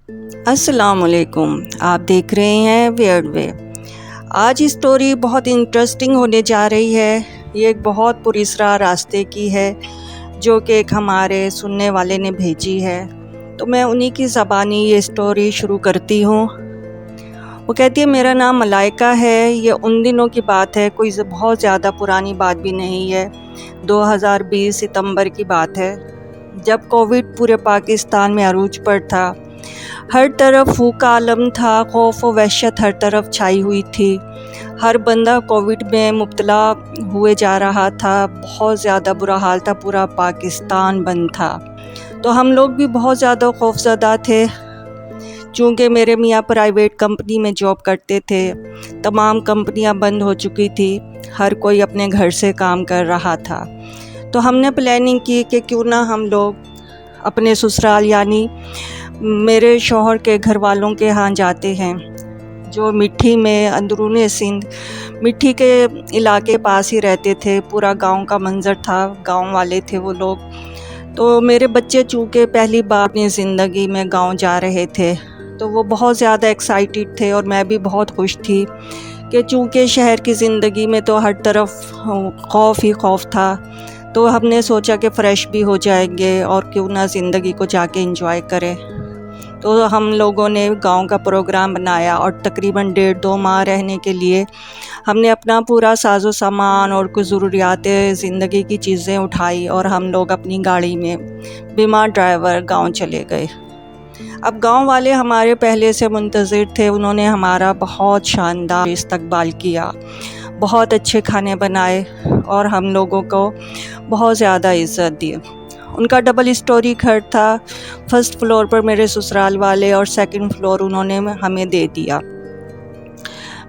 السلام علیکم، آپ دیکھ رہے ہیں ویئرڈ وے۔ آج اسٹوری بہت انٹرسٹنگ ہونے جا رہی ہے۔ یہ ایک بہت پراسرار راستے کی ہے جو کہ ایک ہمارے سننے والے نے بھیجی ہے، تو میں انہی کی زبانی یہ اسٹوری شروع کرتی ہوں۔ وہ کہتی ہے، میرا نام ملائکہ ہے۔ یہ ان دنوں کی بات ہے، کوئی بہت زیادہ پرانی بات بھی نہیں ہے، 2020 ستمبر کی بات ہے، جب کووڈ پورے پاکستان میں عروج پر تھا۔ ہر طرف پھوکا عالم تھا، خوف و وحشت ہر طرف چھائی ہوئی تھی۔ ہر بندہ کووڈ میں مبتلا ہوئے جا رہا تھا، بہت زیادہ برا حال تھا، پورا پاکستان بند تھا۔ تو ہم لوگ بھی بہت زیادہ خوفزدہ تھے، چونکہ میرے میاں پرائیویٹ کمپنی میں جاب کرتے تھے، تمام کمپنیاں بند ہو چکی تھی، ہر کوئی اپنے گھر سے کام کر رہا تھا۔ تو ہم نے پلاننگ کی کہ کیوں نہ ہم لوگ اپنے سسرال یعنی میرے شوہر کے گھر والوں کے ہاں جاتے ہیں، جو مٹھی میں اندرون سندھ مٹھی کے علاقے پاس ہی رہتے تھے۔ پورا گاؤں کا منظر تھا، گاؤں والے تھے وہ لوگ۔ تو میرے بچے چونکہ پہلی بار اپنی زندگی میں گاؤں جا رہے تھے، تو وہ بہت زیادہ ایکسائٹیڈ تھے، اور میں بھی بہت خوش تھی کہ چونکہ شہر کی زندگی میں تو ہر طرف خوف ہی خوف تھا، تو ہم نے سوچا کہ فریش بھی ہو جائیں گے اور کیوں نہ زندگی کو جا کے انجوائے کریں۔ تو ہم لوگوں نے گاؤں کا پروگرام بنایا، اور تقریباً 1.5-2 ماہ رہنے کے لیے ہم نے اپنا پورا ساز و سامان اور کچھ ضروریات زندگی کی چیزیں اٹھائی، اور ہم لوگ اپنی گاڑی میں بنا ڈرائیور گاؤں چلے گئے۔ اب گاؤں والے ہمارے پہلے سے منتظر تھے، انہوں نے ہمارا بہت شاندار استقبال کیا، بہت اچھے کھانے بنائے، اور ہم لوگوں کو بہت زیادہ عزت دی۔ ان کا ڈبل اسٹوری گھر تھا، فرسٹ فلور پر میرے سسرال والے اور سیکنڈ فلور انہوں نے ہمیں دے دیا۔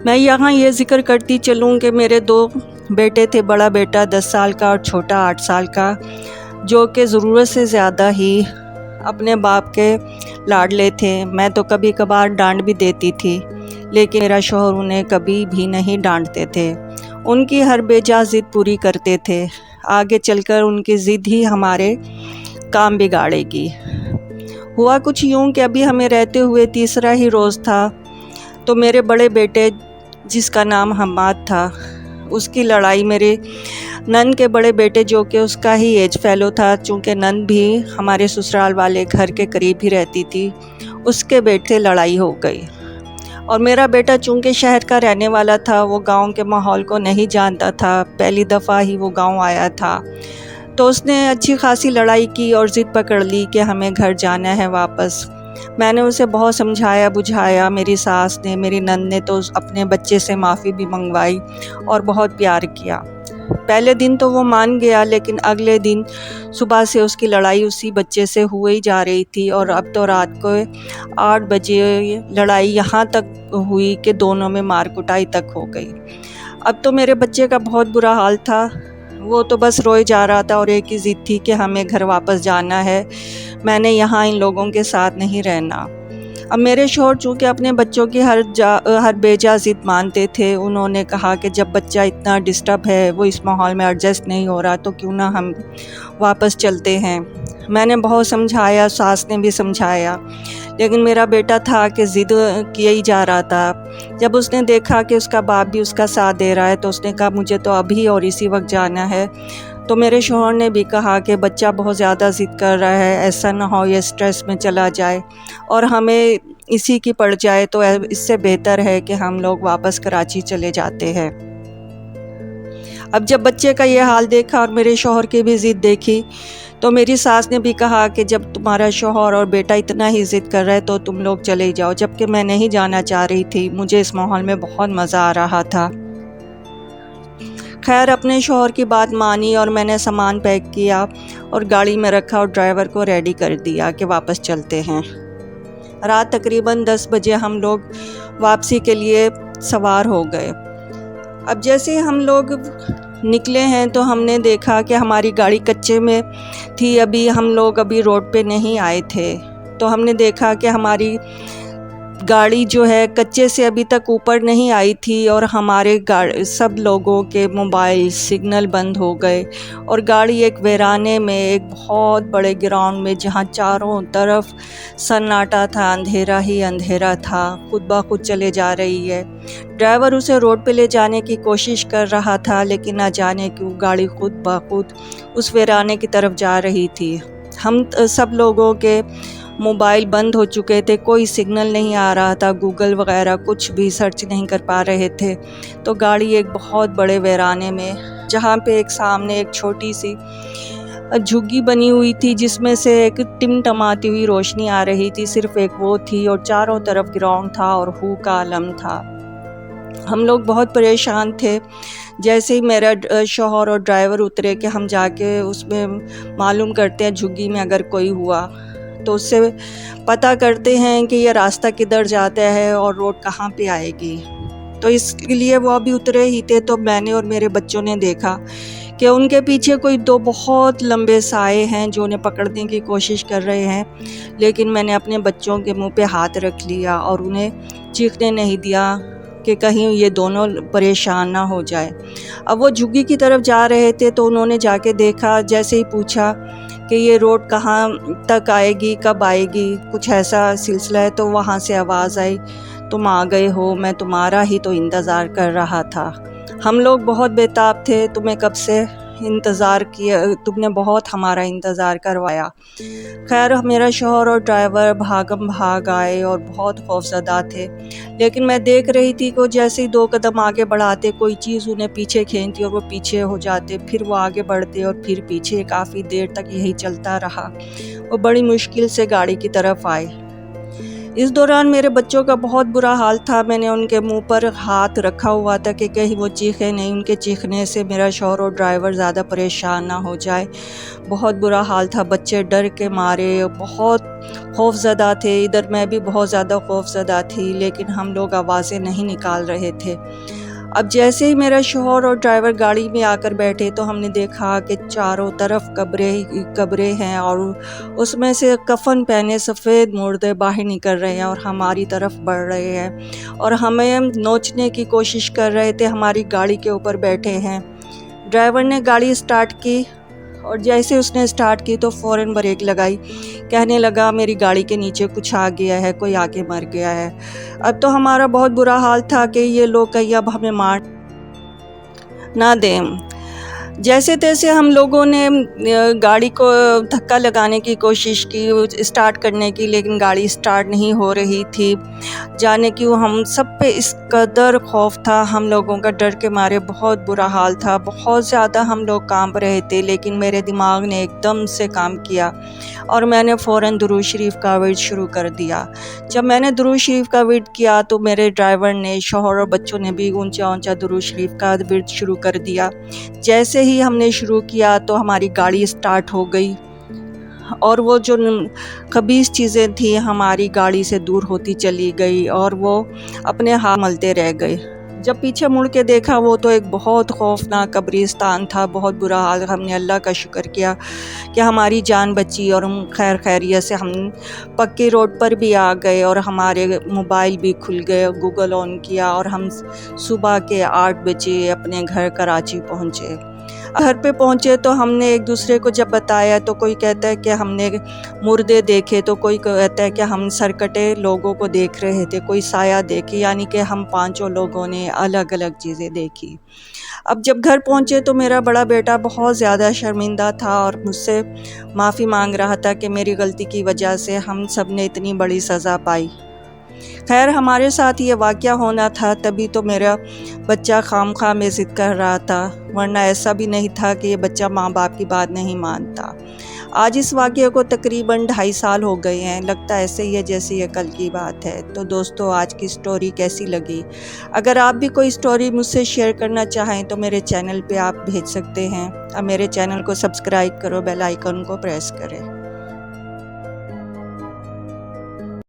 میں یہاں یہ ذکر کرتی چلوں کہ میرے 2 بیٹے تھے، بڑا بیٹا 10 سال کا اور چھوٹا 8 سال کا، جو کہ ضرورت سے زیادہ ہی اپنے باپ کے لاڈلے تھے۔ میں تو کبھی کبھار ڈانٹ بھی دیتی تھی، لیکن میرا شوہر انہیں کبھی بھی نہیں ڈانٹتے تھے، ان کی ہر بے جا ضد پوری کرتے تھے۔ آگے چل کر ان کی ضد ہی ہمارے کام بگاڑے گی۔ ہوا کچھ یوں کہ ابھی ہمیں رہتے ہوئے تیسرا ہی روز تھا، تو میرے بڑے بیٹے جس کا نام حماد تھا، اس کی لڑائی میرے نند کے بڑے بیٹے جو کہ اس کا ہی ایج فیلو تھا، چونکہ نند بھی ہمارے سسرال والے گھر کے قریب ہی رہتی تھی، اس کے بیٹے لڑائی ہو گئی۔ اور میرا بیٹا چونکہ شہر کا رہنے والا تھا، وہ گاؤں کے ماحول کو نہیں جانتا تھا، پہلی دفعہ ہی وہ گاؤں آیا تھا، تو اس نے اچھی خاصی لڑائی کی اور ضد پکڑ لی کہ ہمیں گھر جانا ہے واپس۔ میں نے اسے بہت سمجھایا بجھایا، میری ساس نے، میری نند نے تو اپنے بچے سے معافی بھی منگوائی اور بہت پیار کیا۔ پہلے دن تو وہ مان گیا، لیکن اگلے دن صبح سے اس کی لڑائی اسی بچے سے ہوئی جا رہی تھی، اور اب تو رات کو 8 بجے لڑائی یہاں تک ہوئی کہ دونوں میں مار کٹائی تک ہو گئی۔ اب تو میرے بچے کا بہت برا حال تھا، وہ تو بس روئے جا رہا تھا، اور ایک ہی ضد تھی کہ ہمیں گھر واپس جانا ہے، میں نے یہاں ان لوگوں کے ساتھ نہیں رہنا۔ اب میرے شوہر چونکہ اپنے بچوں کی ہر بے جا ضد مانتے تھے، انہوں نے کہا کہ جب بچہ اتنا ڈسٹرب ہے، وہ اس ماحول میں ایڈجسٹ نہیں ہو رہا، تو کیوں نہ ہم واپس چلتے ہیں۔ میں نے بہت سمجھایا، ساس نے بھی سمجھایا، لیکن میرا بیٹا تھا کہ ضد کیا ہی جا رہا تھا۔ جب اس نے دیکھا کہ اس کا باپ بھی اس کا ساتھ دے رہا ہے، تو اس نے کہا مجھے تو ابھی اور اسی وقت جانا ہے۔ تو میرے شوہر نے بھی کہا کہ بچہ بہت زیادہ ضد کر رہا ہے، ایسا نہ ہو یہ سٹریس میں چلا جائے اور ہمیں اسی کی پڑ جائے، تو اس سے بہتر ہے کہ ہم لوگ واپس کراچی چلے جاتے ہیں۔ اب جب بچے کا یہ حال دیکھا اور میرے شوہر کی بھی ضد دیکھی، تو میری ساس نے بھی کہا کہ جب تمہارا شوہر اور بیٹا اتنا ہی ضد کر رہے تو تم لوگ چلے جاؤ، جبکہ میں نہیں جانا چاہ رہی تھی، مجھے اس ماحول میں بہت مزہ آ رہا تھا۔ خیر اپنے شوہر کی بات مانی، اور میں نے سامان پیک کیا اور گاڑی میں رکھا اور ڈرائیور کو ریڈی کر دیا کہ واپس چلتے ہیں۔ رات تقریباً 10 بجے ہم لوگ واپسی کے لیے سوار ہو گئے۔ اب جیسے ہم لوگ نکلے ہیں تو ہم نے دیکھا کہ ہماری گاڑی کچے میں تھی، ہم لوگ ابھی روڈ پہ نہیں آئے تھے، تو ہم نے دیکھا کہ ہماری गाड़ी जो है कच्चे से अभी तक ऊपर नहीं आई थी और हमारे सब लोगों के मोबाइल सिग्नल बंद हो गए और गाड़ी एक वीराने में, एक बहुत बड़े ग्राउंड में, जहाँ चारों तरफ सन्नाटा था, अंधेरा ही अंधेरा था, खुद ब खुद चले जा रही है। ड्राइवर उसे रोड पे ले जाने की कोशिश कर रहा था, लेकिन न जाने क्यों गाड़ी खुद ब खुद उस वीराने की तरफ जा रही थी। हम सब लोगों के मोबाइल बंद हो चुके थे, कोई सिग्नल नहीं आ रहा था, गूगल वगैरह कुछ भी सर्च नहीं कर पा रहे थे। तो गाड़ी एक बहुत बड़े वीराने में, जहाँ पे एक सामने एक छोटी सी झुग्गी बनी हुई थी, जिसमें से एक टिमटमाती हुई रोशनी आ रही थी, सिर्फ एक वो थी और चारों तरफ ग्राउंड था और हू का आलम था। हम लोग बहुत परेशान थे। जैसे ही मेरा शौहर और ड्राइवर उतरे कि हम जाके उसमें मालूम करते हैं झुग्गी में अगर कोई हुआ, तो उससे पता करते हैं कि ये रास्ता किधर जाता है और रोड कहाँ पे आएगी। तो इसलिए वो अभी उतरे ही थे, तो मैंने और मेरे बच्चों ने देखा कि उनके पीछे कोई दो बहुत लंबे साए हैं जो उन्हें पकड़ने की कोशिश कर रहे हैं। लेकिन मैंने अपने बच्चों के मुंह पे हाथ रख लिया और उन्हें चीखने नहीं दिया कि कहीं ये दोनों परेशान ना हो जाए। अब वो झुग्गी की तरफ जा रहे थे, तो उन्होंने जाके देखा, जैसे ही पूछा कि ये रोड कहाँ तक आएगी, कब आएगी, कुछ ऐसा सिलसिला है, तो वहाँ से आवाज़ आई, तुम आ गए हो, मैं तुम्हारा ही तो इंतज़ार कर रहा था। हम लोग बहुत बेताब थे, तुम्हें कब से इंतज़ार किया, तुमने बहुत हमारा इंतज़ार करवाया। खैर मेरा शौहर और ड्राइवर भागम भाग आए और बहुत खौफज़दा थे। लेकिन मैं देख रही थी कि जैसे ही 2 कदम आगे बढ़ाते, कोई चीज़ उन्हें पीछे खींचती और वो पीछे हो जाते, फिर वो आगे बढ़ते और फिर पीछे। काफ़ी देर तक यही चलता रहा। वो बड़ी मुश्किल से गाड़ी की तरफ आए। इस दौरान मेरे बच्चों का बहुत बुरा हाल था। मैंने उनके मुंह पर हाथ रखा हुआ था कि कहीं वो चीखे नहीं, उनके चीखने से मेरा शौहर और ड्राइवर ज़्यादा परेशान ना हो जाए। बहुत बुरा हाल था, बच्चे डर के मारे बहुत खौफज़दा थे। इधर मैं भी बहुत ज़्यादा खौफज़दा थी, लेकिन हम लोग आवाज़ें नहीं निकाल रहे थे। अब जैसे ही मेरा शौहर और ड्राइवर गाड़ी में आकर बैठे, तो हमने देखा कि चारों तरफ कब्रें हैं और उसमें से कफन पहने सफ़ेद मुर्दे बाहर निकल रहे हैं और हमारी तरफ बढ़ रहे हैं और हमें नोचने की कोशिश कर रहे थे। हमारी गाड़ी के ऊपर बैठे हैं। ड्राइवर ने गाड़ी स्टार्ट की और जैसे उसने स्टार्ट की तो फ़ौरन ब्रेक लगाई, कहने लगा मेरी गाड़ी के नीचे कुछ आ गया है, कोई आके मर गया है। अब तो हमारा बहुत बुरा हाल था कि ये लोग कहीं अब हमें मार ना दें। जैसे तैसे हम लोगों ने गाड़ी को धक्का लगाने की कोशिश की, स्टार्ट करने की, लेकिन गाड़ी स्टार्ट नहीं हो रही थी। जाने क्यों हम सब पे इस कदर खौफ था, हम लोगों का डर के मारे बहुत बुरा हाल था, बहुत ज़्यादा हम लोग कांप रहे थे। लेकिन मेरे दिमाग ने एकदम से काम किया और मैंने फ़ौरन दुरूद शरीफ का विर्द शुरू कर दिया। जब मैंने दुरूद शरीफ का विर्द किया तो मेरे ड्राइवर ने, शौहर और बच्चों ने भी ऊंचा ऊंचा दुरूद शरीफ का विर्द शुरू कर दिया। जैसे ही हमने शुरू किया तो हमारी गाड़ी स्टार्ट हो गई और वो जो खबीस चीज़ें थी हमारी गाड़ी से दूर होती चली गई और वो अपने हाथ मलते रह गए। जब पीछे मुड़ के देखा, वो तो एक बहुत खौफनाक कब्रिस्तान था, बहुत बुरा हाल। हमने अल्लाह का शुक्र किया कि हमारी जान बची और हम खैर खैरियत से हम पक्की रोड पर भी आ गए और हमारे मोबाइल भी खुल गए, गूगल ऑन किया और हम सुबह के 8 बजे अपने घर कराची पहुँचे। घर पे पहुँचे तो हमने एक दूसरे को जब बताया तो कोई कहता है कि हमने मुर्दे देखे, तो कोई कहता है कि हम सरकटे लोगों को देख रहे थे, कोई साया देखे, यानी कि हम 5 लोगों ने अलग अलग चीज़ें देखी। अब जब घर पहुँचे तो मेरा बड़ा बेटा बहुत ज़्यादा शर्मिंदा था और मुझसे माफ़ी मांग रहा था कि मेरी गलती की वजह से हम सब ने इतनी बड़ी सज़ा पाई। खैर हमारे साथ ये वाक़या होना था, तभी तो मेरा बच्चा खामखा में ज़िद कर रहा था, वरना ऐसा भी नहीं था कि ये बच्चा माँ बाप की बात नहीं मानता। आज इस वाक़ये को तकरीबन 2.5 साल हो गए हैं, लगता ऐसे ही है जैसे ये कल की बात है। तो दोस्तों, आज की स्टोरी कैसी लगी? अगर आप भी कोई स्टोरी मुझसे शेयर करना चाहें तो मेरे चैनल पे आप भेज सकते हैं। अब मेरे चैनल को सब्सक्राइब करो, बेल आइकन को प्रेस करें।